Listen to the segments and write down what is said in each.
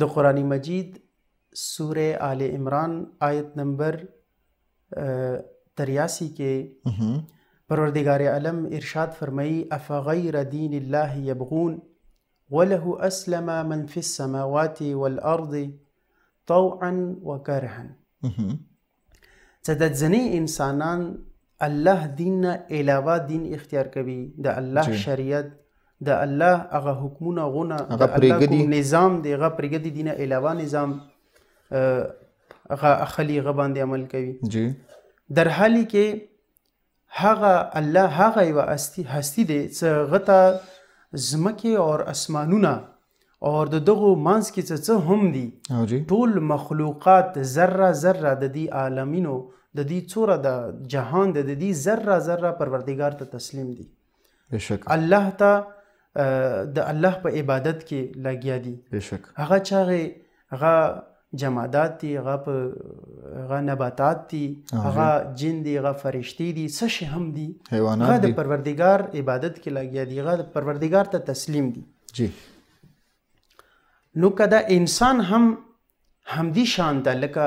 د قرآن مجید سورہ آل عمران آیت نمبر 83 کے پروردگار عالم ارشاد فرمائی افغیر دین اللہ یبغون وله اسلم من فی السماوات والارض طوعا وکرها چې د ځینې انسانان الله دین نه علاوه دین اختیار کوي، د الله شریعت د الله هغه حکمونه غونه د الله کوم نظام دی هغه پرېږدي، دین نه علاوه نظام هغه اخلي، هغه باندې عمل کوي. در حالی کې هغه الله هغه یوه هستی دی چې هغه ته ځمکې او اسمانونه او د دغو منځ کې څه هم دي ټول مخلوقات ذره ذره د دې عالمینو د دې څوره د جهان د دې ذره ذره پروردگار ته تسلیم دي. الله ته د الله په عبادت کې لګیا دي. هغه چاغې هغه جمادات دي، هغه نباتات دي، هغه جن دي، هغه فرشتي دي، څه شي هم دي، هغه د پروردگار عبادت کې لګیا دي، هغه د پروردگار ته تسلیم دي. نو که دا انسان هم همدی شان ده لکه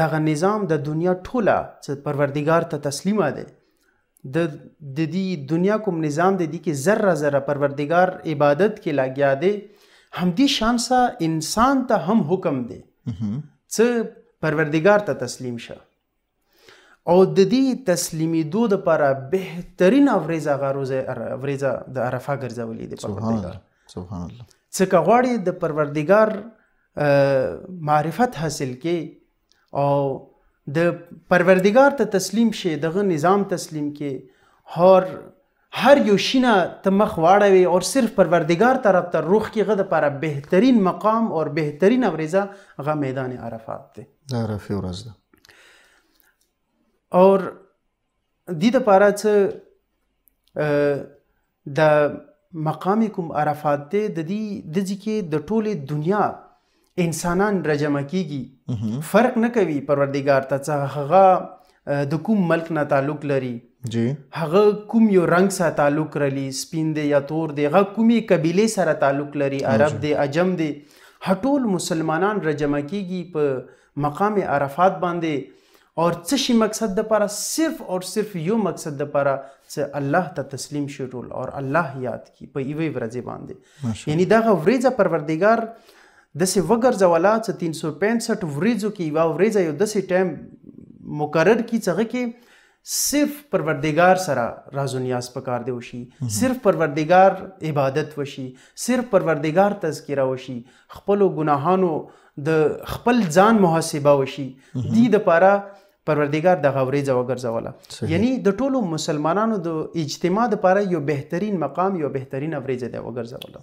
دغه نظام د دنیا ټوله چې پروردگار ته تسلیمه ده، د دې دنیا کوم نظام دی کې ذره ذره پروردگار عبادت کې لګیا دی، همدی شان سا انسان ته هم حکم دی چې پروردگار ته تسلیم شه او د دې تسلیمیدو دپاره بهترین ورځ هغه ورځ د عرفه ګرځولې دی پروردگار. سبحان الله. څه که غواړې د پروردگار معرفت حاصل کې او د پروردگار ته تسلیم شي، دغه نظام تسلیم کې هر یو شي نه ته مخ واړوي او صرف پروردگار طرف ته رخ کې، هغه دپاره بهترین مقام او بهترین ورځه هغه میدان عرفات دی. د عرفې ورځ ده. اور دې دپاره څه د مقام کوم عرفات دی، د دې د ځای کې د ټولې دنیا انسانان راجمع کیږي، فرق نه کوي پروردگار ته چې هغه د کوم ملک نه تعلق لري، هغه کوم یو رنگ سره تعلق لري، سپین دی یا تور دی، هغه کومې قبیلې سره تعلق لري، عرب دی عجم دی، ټول مسلمانان راجمع کیږي په مقام عرفات باندې. اور څه شي مقصد دپاره؟ صرف اور صرف یو مقصد دپاره چې الله ته تسلیم شي ټول اور الله یاد کی په یوې ورځې باندې. یعنی دغه ورځه پروردگار داسې وګرځوله چې 365 ورځو کې یوه ورځه یو داسې ټایم مقرر کړي چې هغه کې صرف پروردگار سره راز و نیاز پکار دی وشي، صرف پروردگار عبادت وشي، صرف پروردگار تذکره وشي، خپلو ګناهانو د خپل ځان محاسبه وشي. دې دپاره پروردگار دغه ورځه وګرځوله. یعنی د ټولو مسلمانانو د اجتماع دپاره یو بهترین مقام، یو بهترین ورځه دی وګرځوله.